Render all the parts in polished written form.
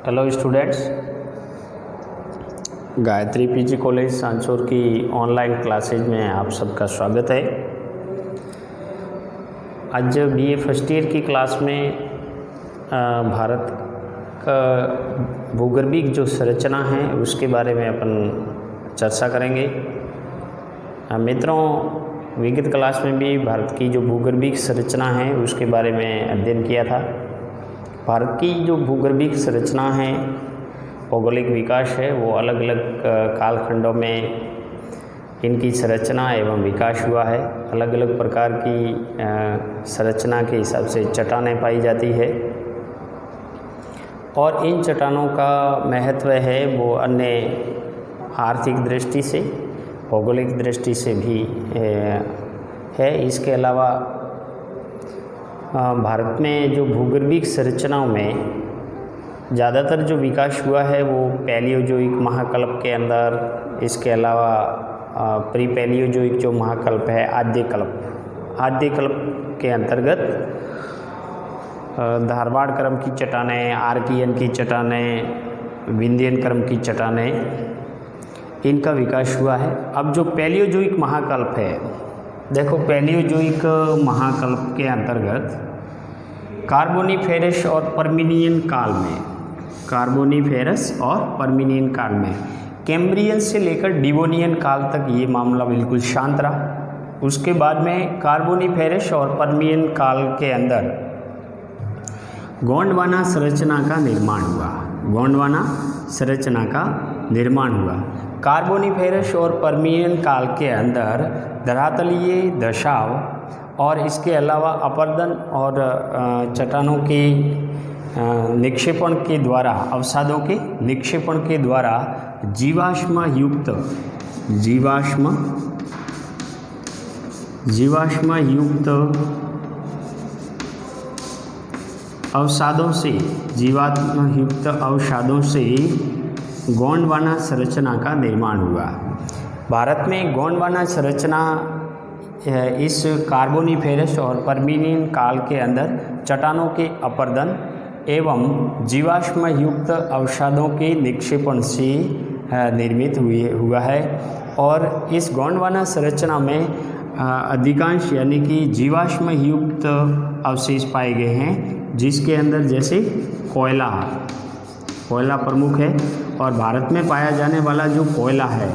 Hello students, Gayatri PG college Sanchore की online classes में आप सबका स्वागत है। आज बीए फर्स्ट ईयर की क्लास में भारत का भूगर्भिक जो संरचना है उसके बारे में अपन चर्चा करेंगे। मित्रों, विगत क्लास में भी भारत की जो भूगर्भिक संरचना है उसके बारे में अध्ययन किया था। भारत की जो भूगर्भिक संरचना है, भौगोलिक विकास है, वो अलग अलग कालखंडों में इनकी संरचना एवं विकास हुआ है। अलग अलग प्रकार की संरचना के हिसाब से चट्टानें पाई जाती है और इन चट्टानों का महत्व है वो अन्य आर्थिक दृष्टि से, भौगोलिक दृष्टि से भी है। इसके अलावा भारत में जो भूगर्भिक संरचनाओं में ज़्यादातर जो विकास हुआ है वो पैलियोजोइक महाकल्प के अंदर, इसके अलावा प्री पैलियोजोइक जो महाकल्प है आद्य कल्प के अंतर्गत धारवाड़ क्रम की चट्टानें, आर्कियन की चट्टानें, विंध्यन क्रम की चट्टानें, इनका विकास हुआ है। अब जो पैलियोजोइक महाकल्प है, देखो पैलियोजोइक महाकल्प के अंतर्गत कार्बोनिफेरस और पर्मिनियन काल में, कार्बोनिफेरस और पर्मिनियन काल में, कैम्ब्रियन से लेकर डिवोनियन काल तक ये मामला बिल्कुल शांत रहा। उसके बाद में कार्बोनिफेरस और पर्मियन काल के अंदर गोंडवाना संरचना का निर्माण हुआ। गोंडवाना संरचना का निर्माण हुआ। कार्बोनिफेरस और पर्मियन काल के अंदर धरातलीय दशाव और इसके अलावा अपरदन और चट्टानों के निक्षेपण के द्वारा, अवसादों के निक्षेपण के द्वारा जीवाश्म युक्त अवसादों से, जीवाश्म युक्त अवसादों से गोंडवाना संरचना का निर्माण हुआ। भारत में गोंडवाना संरचना इस कार्बोनिफेरस और पर्मिनियन काल के अंदर चट्टानों के अपरदन एवं जीवाश्म युक्त अवसादों के निक्षेपण से निर्मित हुआ है। और इस गोंडवाना संरचना में अधिकांश यानी कि जीवाश्म युक्त अवशेष पाए गए हैं, जिसके अंदर जैसे कोयला प्रमुख है। और भारत में पाया जाने वाला जो कोयला है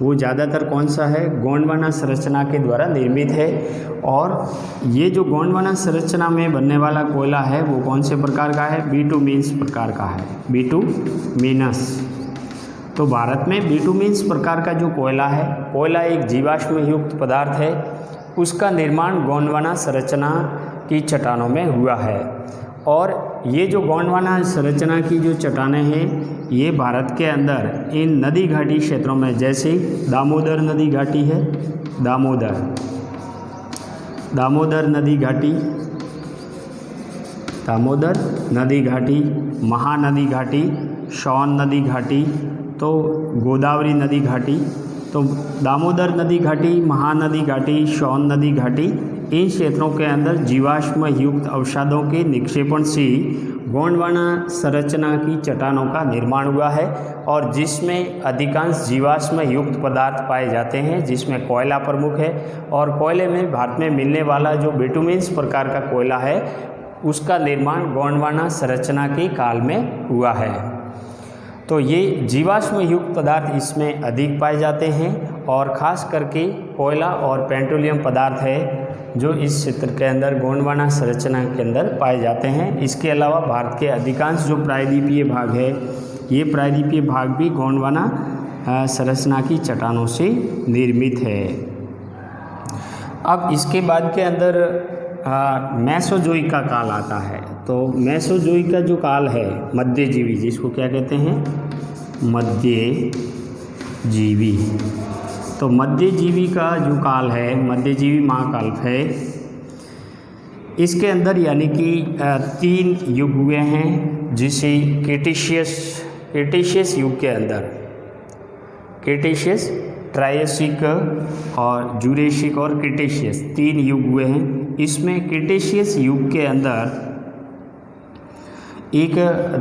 वो ज़्यादातर कौन सा है? गोंडवाना संरचना के द्वारा निर्मित है। और ये जो गोंडवाना संरचना में बनने वाला कोयला है वो कौन से प्रकार का है? बिटुमिनस प्रकार का है, बिटुमिनस। तो भारत में बिटुमिनस प्रकार का जो कोयला है, कोयला एक जीवाश्म युक्त पदार्थ है, उसका निर्माण गोंडवाना संरचना की चट्टानों में हुआ है। और ये जो गोंडवाना संरचना की जो चट्टानें हैं ये भारत के अंदर इन नदी घाटी क्षेत्रों में, जैसे दामोदर नदी घाटी है, दामोदर नदी घाटी, महानदी घाटी, सोन नदी घाटी, तो गोदावरी नदी घाटी, तो दामोदर नदी घाटी, महानदी घाटी, सोन नदी घाटी, इन क्षेत्रों के अंदर जीवाश्म युक्त अवसादों के निक्षेपण से गोंडवाना संरचना की चट्टानों का निर्माण हुआ है। और जिसमें अधिकांश जीवाश्म युक्त पदार्थ पाए जाते हैं, जिसमें कोयला प्रमुख है। और कोयले में भारत में मिलने वाला जो बिटुमिनस प्रकार का कोयला है उसका निर्माण गोंडवाना संरचना के काल में हुआ है। तो ये जीवाश्म युक्त पदार्थ इसमें अधिक पाए जाते हैं और ख़ास करके कोयला और पेट्रोलियम पदार्थ है जो इस क्षेत्र के अंदर गोंडवाना संरचना के अंदर पाए जाते हैं। इसके अलावा भारत के अधिकांश जो प्रायद्वीपीय भाग है, ये प्रायद्वीपीय भाग भी गोंडवाना संरचना की चट्टानों से निर्मित है। अब इसके बाद के अंदर मेसोजोइक का काल आता है। तो मेसोजोइक का जो काल है, मध्यजीवी, जिसको क्या कहते हैं? मध्यजीवी। तो मध्यजीवी का जो काल है, मध्यजीवी महाकल्प है, इसके अंदर यानी कि 3 युग हुए हैं, जिसे क्रेटेशियस युग के अंदर, क्रेटेशियस, ट्रायसिक और जूरेसिक और क्रेटेशियस 3 युग हुए हैं। इसमें क्रेटेशियस युग के अंदर एक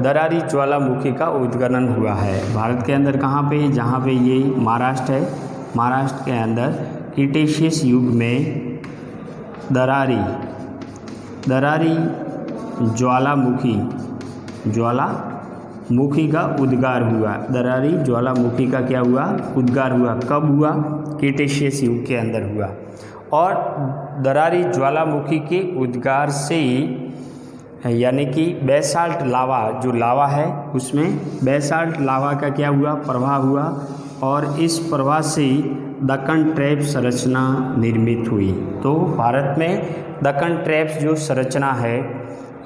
दरारी ज्वालामुखी का उद्गलन हुआ है। भारत के अंदर कहाँ पे? जहाँ पे ये महाराष्ट्र है, महाराष्ट्र के अंदर क्रिटेशियस युग में दरारी ज्वालामुखी का उद्गार हुआ। दरारी ज्वालामुखी का क्या हुआ? उद्गार हुआ। कब हुआ? क्रिटेशियस युग के अंदर हुआ। और दरारी ज्वालामुखी के उद्गार से यानी कि बेसाल्ट लावा, जो लावा है उसमें बेसाल्ट लावा का क्या हुआ? प्रवाह हुआ। और इस प्रवाह से दक्कन ट्रैप संरचना निर्मित हुई। तो भारत में दक्कन ट्रैप्स जो संरचना है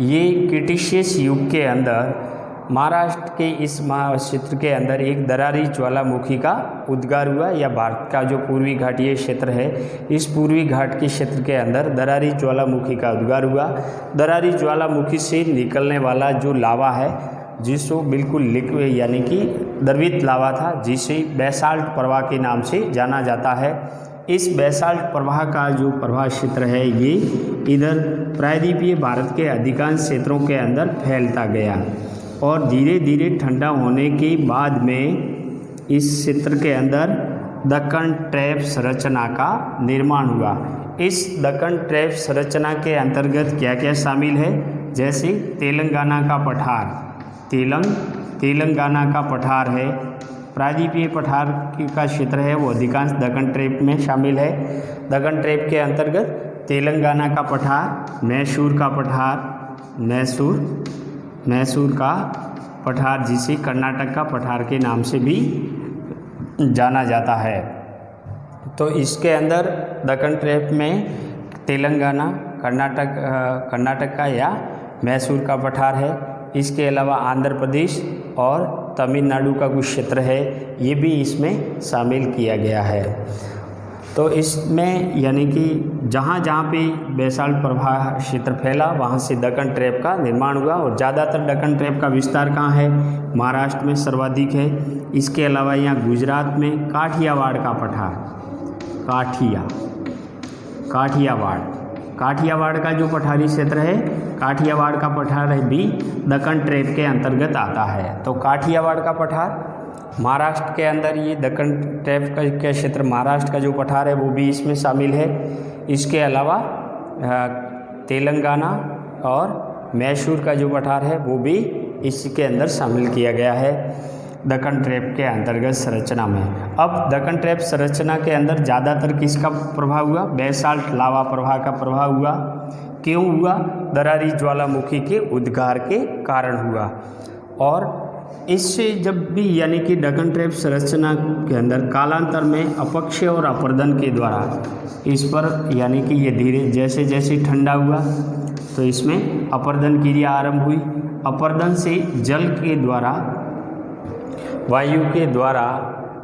ये क्रिटेशियस युग के अंदर महाराष्ट्र के इस महाक्षेत्र के अंदर एक दरारी ज्वालामुखी का उद्गार हुआ, या भारत का जो पूर्वी घाटीय क्षेत्र है इस पूर्वी घाट के क्षेत्र के अंदर दरारी ज्वालामुखी का उद्गार हुआ। दरारी ज्वालामुखी से निकलने वाला जो लावा है जिसको बिल्कुल लिक्विड यानी कि द्रवित लावा था, जिसे बेसाल्ट प्रवाह के नाम से जाना जाता है। इस बेसाल्ट प्रवाह का जो प्रवाह क्षेत्र है ये इधर प्रायद्वीपीय भारत के अधिकांश क्षेत्रों के अंदर फैलता गया और धीरे धीरे ठंडा होने के बाद में इस क्षेत्र के अंदर दक्कन ट्रैप संरचना का निर्माण हुआ। इस दक्कन ट्रैप संरचना के अंतर्गत क्या क्या शामिल है? जैसे तेलंगाना का पठार, तेलंगाना का पठार है, प्रायद्वीपीय पठार का क्षेत्र है वो अधिकांश दक्कन ट्रैप में शामिल है। दक्कन ट्रैप के अंतर्गत तेलंगाना का पठार, मैसूर का पठार, मैसूर का पठार जिसे कर्नाटक का पठार के नाम से भी जाना जाता है। तो इसके अंदर दक्कन ट्रैप में तेलंगाना, कर्नाटक का या मैसूर का पठार है। इसके अलावा आंध्र प्रदेश और तमिलनाडु का कुछ क्षेत्र है ये भी इसमें शामिल किया गया है। तो इसमें यानी कि जहाँ जहाँ पे बेसाल्ट प्रवाह क्षेत्र फैला वहाँ से दक्कन ट्रैप का निर्माण हुआ। और ज़्यादातर दक्कन ट्रैप का विस्तार कहाँ है? महाराष्ट्र में सर्वाधिक है। इसके अलावा यहाँ गुजरात में काठियावाड़ का पठार, काठियावाड़ का जो पठारी क्षेत्र है, काठियावाड़ का पठार भी दक्कन ट्रैप के अंतर्गत आता है। तो काठियावाड़ का पठार महाराष्ट्र के अंदर, ये दक्कन ट्रैप का क्षेत्र महाराष्ट्र का जो पठार है वो भी इसमें शामिल है। इसके अलावा तेलंगाना और मैसूर का जो पठार है वो भी इसके अंदर शामिल किया गया है दक्कन ट्रैप के अंतर्गत संरचना में। अब दक्कन ट्रैप संरचना के अंदर ज़्यादातर किसका प्रभाव हुआ? बेसाल्ट लावा प्रवाह का प्रभाव हुआ। क्यों हुआ? दरारी ज्वालामुखी के उद्गार के कारण हुआ। और इससे जब भी यानी कि दक्कन ट्रैप संरचना के अंदर कालांतर में अपक्षय और अपर्दन के द्वारा इस पर यानी कि ये धीरे जैसे जैसे ठंडा हुआ तो इसमें अपर्दन क्रिया आरंभ हुई। अपर्दन से जल के द्वारा, वायु के द्वारा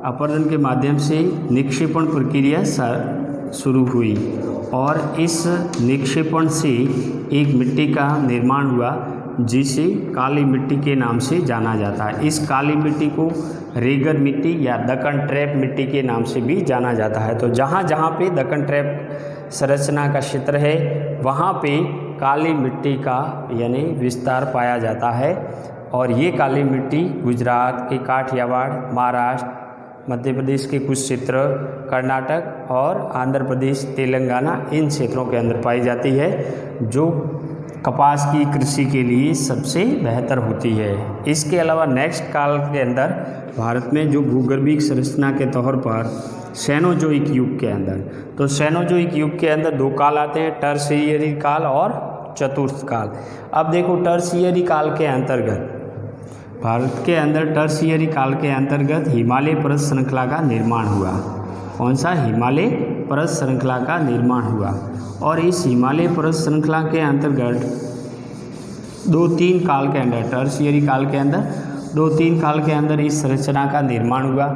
अपर्दन के माध्यम से निक्षेपण प्रक्रिया शुरू हुई और इस निक्षेपण से एक मिट्टी का निर्माण हुआ जिसे काली मिट्टी के नाम से जाना जाता है। इस काली मिट्टी को रेगर मिट्टी या दक्कन ट्रैप मिट्टी के नाम से भी जाना जाता है। तो जहाँ जहाँ पे दक्कन ट्रैप संरचना का क्षेत्र है वहाँ पे काली मिट्टी का यानी विस्तार पाया जाता है। और ये काली मिट्टी गुजरात के काठियावाड़, महाराष्ट्र, मध्य प्रदेश के कुछ क्षेत्र, कर्नाटक और आंध्र प्रदेश, तेलंगाना इन क्षेत्रों के अंदर पाई जाती है जो कपास की कृषि के लिए सबसे बेहतर होती है। इसके अलावा नेक्स्ट काल के अंदर भारत में जो भूगर्भीय संरचना के तौर पर सेनोजोइक युग के अंदर, तो सेनोजोइक युग के अंदर दो काल आते हैं, टर्शियरी काल और चतुर्थ काल। अब देखो टर्शियरी काल के अंतर्गत भारत के अंदर टर्शियरी काल के अंतर्गत हिमालय पर्वत श्रृंखला का निर्माण हुआ। कौन सा? हिमालय पर्वत श्रृंखला का निर्माण हुआ। और इस हिमालय पर्वत श्रृंखला के अंतर्गत 2-3 काल के अंदर, टर्शियरी काल के अंदर 2-3 काल के अंदर इस संरचना का निर्माण हुआ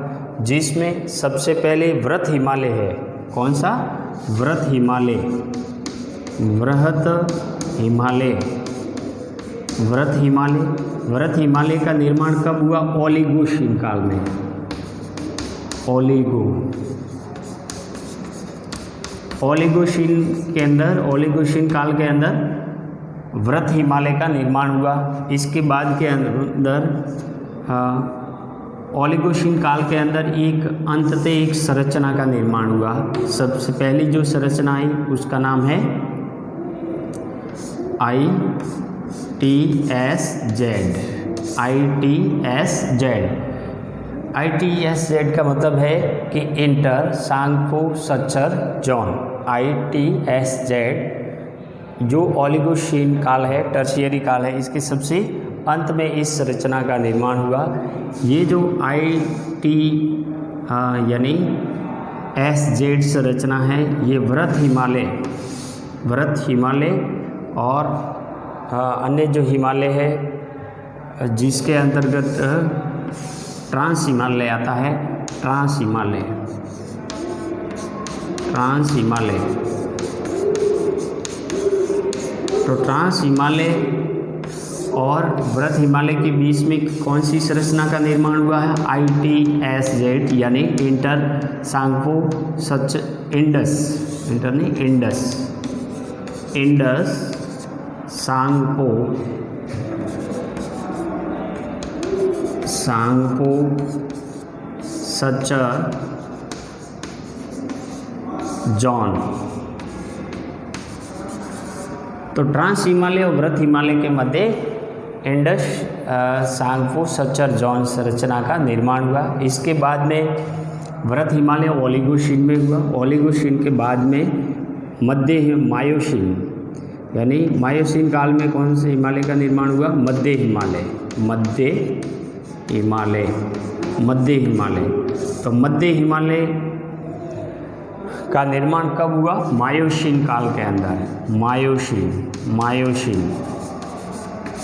जिसमें सबसे पहले वृहत हिमालय है। कौन सा? वृहत हिमालय का निर्माण कब हुआ? ओलिगोशीन काल में। ओलिगोशीन काल के अंदर वृहत हिमालय का निर्माण हुआ। इसके बाद के अंदर ओलिगोशीन काल के अंदर एक अंततः एक संरचना का निर्माण हुआ। सबसे पहली जो संरचना आई उसका नाम है ITSZ। ITSZ का मतलब है कि इंटर सांगपो सच्चर जॉन। ITSZ जो ओलिगोशीन काल है, टर्शियरी काल है, इसके सबसे अंत में इस संरचना का निर्माण हुआ। ये जो यानी SZ संरचना है, ये वृहत हिमालय और अन्य जो हिमालय है जिसके अंतर्गत ट्रांस हिमालय आता है, ट्रांस हिमालय तो ट्रांस हिमालय और वृहत हिमालय के बीच में कौन सी संरचना का निर्माण हुआ है? ITSZ यानी इंटर सांगपो सच इंडस सांगपो सच्चर जॉन। तो ट्रांस हिमालय और वृहत हिमालय के मध्य इंडस सांगपो सच्चर जॉन संरचना का निर्माण हुआ। इसके बाद में वृहत हिमालय ओलिगोशीन में हुआ। ओलिगोशीन के बाद में मध्य मायोशीन यानी मायोशीन काल में कौन से हिमालय का निर्माण हुआ? मध्य हिमालय। तो मध्य हिमालय का निर्माण कब हुआ? मायोशीन काल के अंदर।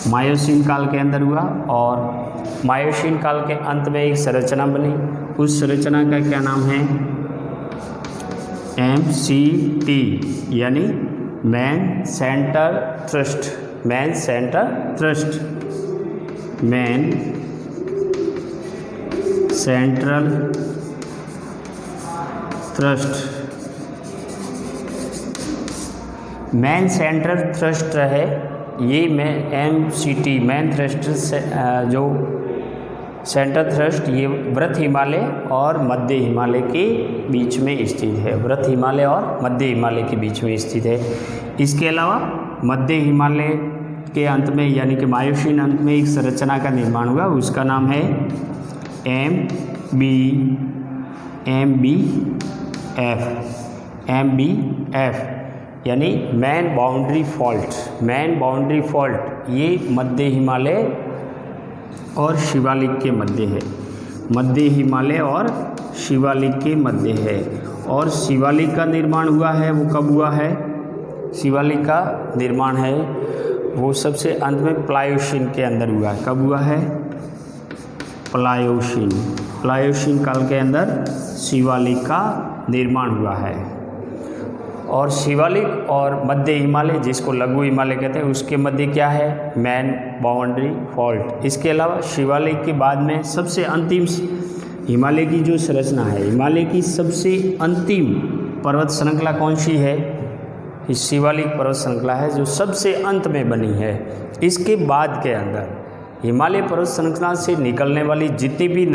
मायोशीन काल के अंदर हुआ और मायोशीन काल के अंत में एक संरचना बनी। उस संरचना का क्या नाम है? MCT यानी man centre thrust. Man centre thrust है ये। MCT मैन थ्रस्ट से जो सेंटर थ्रस्ट ये वृहत हिमालय और मध्य हिमालय के बीच में स्थित है। वृहत हिमालय और मध्य हिमालय के बीच में स्थित है। इसके अलावा मध्य हिमालय के अंत में यानी कि मायोशीन अंत में एक संरचना का निर्माण हुआ, उसका नाम है MBF यानी मैन बाउंड्री फॉल्ट। ये मध्य हिमालय और शिवालिक के मध्य है। मध्य हिमालय और शिवालिक के मध्य है। और शिवालिक का निर्माण हुआ है वो कब हुआ है? शिवालिक का निर्माण है वो सबसे अंत में प्लायोशीन के अंदर हुआ है। कब हुआ है? प्लायोशीन काल के अंदर शिवालिक का निर्माण हुआ है। और शिवालिक और मध्य हिमालय जिसको लघु हिमालय कहते हैं उसके मध्य क्या है? Man boundary fault. इसके अलावा शिवालिक के बाद में सबसे अंतिम हिमालय की जो संरचना है, हिमालय की सबसे अंतिम पर्वत श्रृंखला कौन सी है? शिवालिक पर्वत श्रृंखला है जो सबसे अंत में बनी है। इसके बाद के अंदर हिमालय पर्वत श्रृंखला से निकलने वाली जितनी भी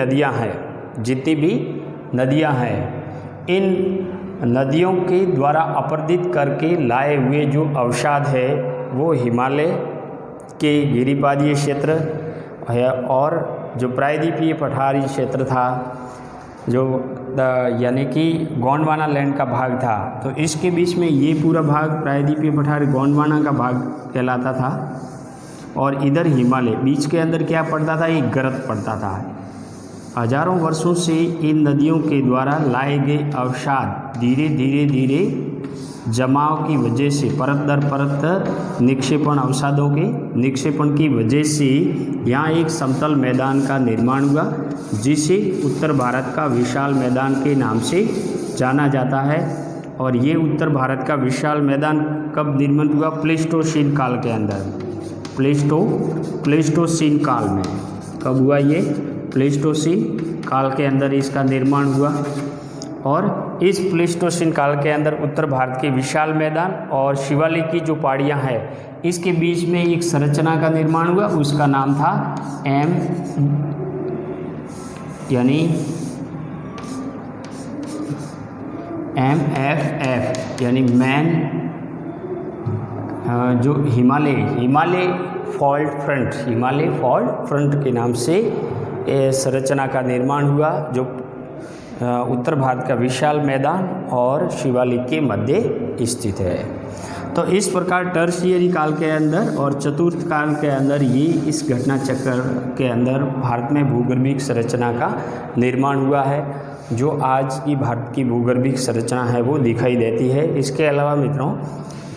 नदियां हैं इन नदियों के द्वारा अपरदित करके लाए हुए जो अवसाद है वो हिमालय के गिरिपादीय क्षेत्र है और जो प्रायद्वीपीय पठारी क्षेत्र था जो यानी कि गोंडवाना लैंड का भाग था, तो इसके बीच में ये पूरा भाग प्रायद्वीपीय पठारी गोंडवाना का भाग कहलाता था। और इधर हिमालय बीच के अंदर क्या पड़ता था? एक गर्त पड़ता था। हजारों वर्षों से इन नदियों के द्वारा लाए गए अवसाद धीरे जमाव की वजह से परत दर परत निक्षेपण अवसादों के निक्षेपण की वजह से यहाँ एक समतल मैदान का निर्माण हुआ जिसे उत्तर भारत का विशाल मैदान के नाम से जाना जाता है। और ये उत्तर भारत का विशाल मैदान कब निर्मित हुआ? प्लेस्टोसीन काल के अंदर। प्लेस्टोसीन काल में कब हुआ? ये प्लेस्टोसीन काल के अंदर इसका निर्माण हुआ। और इस प्लेस्टोसीन काल के अंदर उत्तर भारत के विशाल मैदान और शिवालिक की जो पहाड़ियाँ हैं इसके बीच में एक संरचना का निर्माण हुआ, उसका नाम था MFF यानी मैन जो हिमालय फॉल्ट फ्रंट के नाम से संरचना का निर्माण हुआ, जो उत्तर भारत का विशाल मैदान और शिवालिक के मध्य स्थित है। तो इस प्रकार टर्शियरी काल के अंदर और चतुर्थ काल के अंदर ये इस घटना चक्र के अंदर भारत में भूगर्भिक संरचना का निर्माण हुआ है, जो आज की भारत की भूगर्भिक संरचना है वो दिखाई देती है। इसके अलावा मित्रों,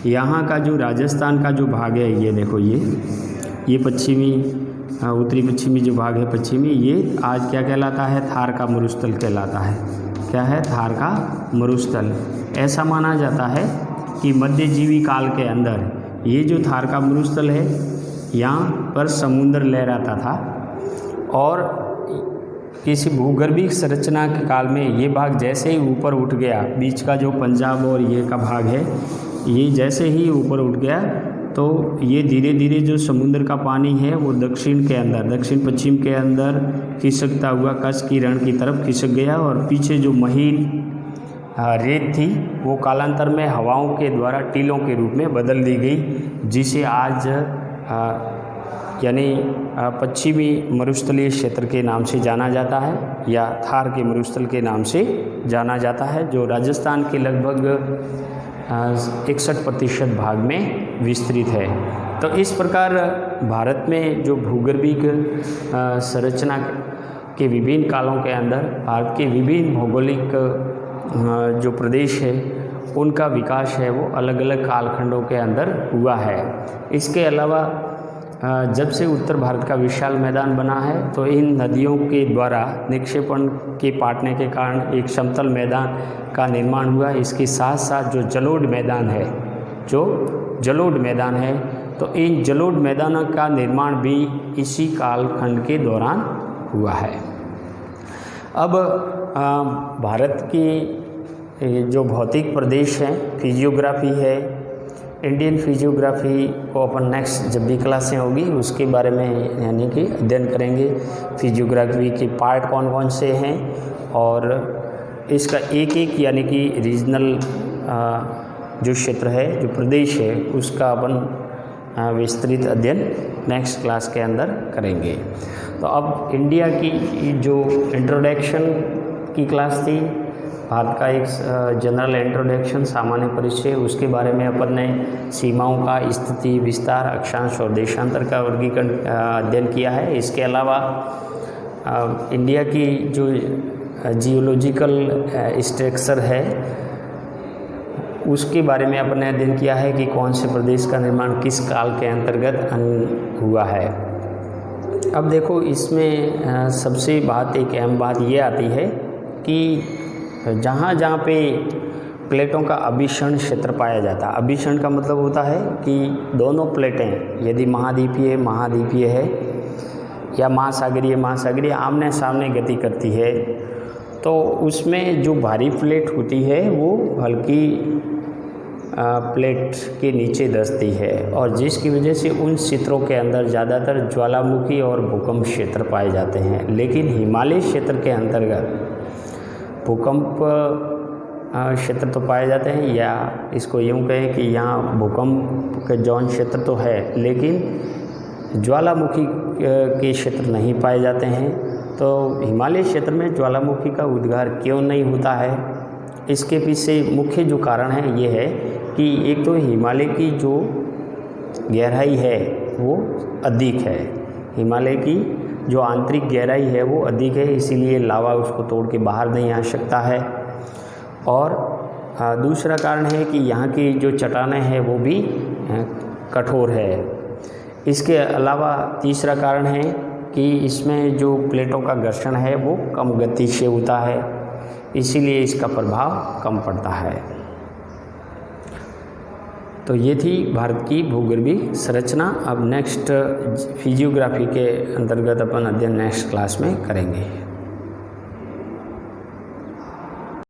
यहाँ का जो राजस्थान का जो भाग है, ये देखो, ये पश्चिमी उत्तरी पश्चिमी जो भाग है पश्चिमी, ये आज क्या कहलाता है? थार का मरुस्थल कहलाता है। क्या है? थार का मरुस्थल। ऐसा माना जाता है कि मध्यजीवी काल के अंदर ये जो थार का मरुस्थल है, यहाँ पर समुद्र लहराता था और किसी भूगर्भिक संरचना के काल में ये भाग जैसे ही ऊपर उठ गया, बीच का जो पंजाब और ये का भाग है, ये जैसे ही ऊपर उठ गया तो ये धीरे धीरे जो समुद्र का पानी है वो दक्षिण पश्चिम के अंदर खिसकता हुआ कच्छ की रण की तरफ खिसक गया और पीछे जो महीन रेत थी वो कालांतर में हवाओं के द्वारा टीलों के रूप में बदल दी गई, जिसे आज यानी पश्चिमी मरुस्थलीय क्षेत्र के नाम से जाना जाता है या थार के मरुस्थल के नाम से जाना जाता है, जो राजस्थान के लगभग 61% भाग में विस्तृत है। तो इस प्रकार भारत में जो भूगर्भिक संरचना के विभिन्न कालों के अंदर भारत के विभिन्न भौगोलिक जो प्रदेश है उनका विकास है वो अलग अलग कालखंडों के अंदर हुआ है। इसके अलावा जब से उत्तर भारत का विशाल मैदान बना है तो इन नदियों के द्वारा निक्षेपण के पाटने के कारण एक समतल मैदान का निर्माण हुआ। इसके साथ साथ जो जलोढ़ मैदान है तो इन जलोढ़ मैदानों का निर्माण भी इसी कालखंड के दौरान हुआ है। अब भारत की जो भौतिक प्रदेश हैं, फिजियोग्राफी है, इंडियन फिजियोग्राफी को अपन नेक्स्ट जब भी क्लासें होगी उसके बारे में यानी कि अध्ययन करेंगे। फिजियोग्राफी के पार्ट कौन कौन से हैं और इसका एक एक यानी कि रीजनल जो क्षेत्र है, जो प्रदेश है, उसका अपन विस्तृत अध्ययन नेक्स्ट क्लास के अंदर करेंगे। तो अब इंडिया की जो इंट्रोडक्शन की क्लास थी, भारत का एक जनरल इंट्रोडक्शन, सामान्य परिचय, उसके बारे में अपन ने सीमाओं का स्थिति, विस्तार, अक्षांश और देशांतर का वर्गीकरण अध्ययन किया है। इसके अलावा इंडिया की जो जियोलॉजिकल स्ट्रक्चर है उसके बारे में अपन ने अध्ययन किया है कि कौन से प्रदेश का निर्माण किस काल के अंतर्गत हुआ है। अब देखो, इसमें सबसे एक अहम बात ये आती है कि जहाँ जहाँ पे प्लेटों का अभिसरण क्षेत्र पाया जाता है, अभिसरण का मतलब होता है कि दोनों प्लेटें यदि महाद्वीपीय है या महासागरीय आमने सामने गति करती है, तो उसमें जो भारी प्लेट होती है वो हल्की प्लेट के नीचे धंसती है और जिसकी वजह से उन क्षेत्रों के अंदर ज़्यादातर ज्वालामुखी और भूकंप क्षेत्र पाए जाते हैं। लेकिन हिमालय क्षेत्र के अंतर्गत भूकंप क्षेत्र तो पाए जाते हैं, या इसको यूँ कहें कि यहाँ भूकंप का जौन क्षेत्र तो है लेकिन ज्वालामुखी के क्षेत्र नहीं पाए जाते हैं। तो हिमालय क्षेत्र में ज्वालामुखी का उद्गार क्यों नहीं होता है, इसके पीछे मुख्य जो कारण है ये है कि एक तो हिमालय की जो गहराई है वो अधिक है, हिमालय की जो आंतरिक गहराई है वो अधिक है, इसीलिए लावा उसको तोड़ के बाहर नहीं आ सकता है। और दूसरा कारण है कि यहाँ की जो चट्टानें हैं वो भी कठोर है। इसके अलावा तीसरा कारण है कि इसमें जो प्लेटों का घर्षण है वो कम गति से होता है, इसीलिए इसका प्रभाव कम पड़ता है। तो ये थी भारत की भूगर्भीय संरचना। अब नेक्स्ट फिजियोग्राफी के अंतर्गत अपन अध्ययन नेक्स्ट क्लास में करेंगे।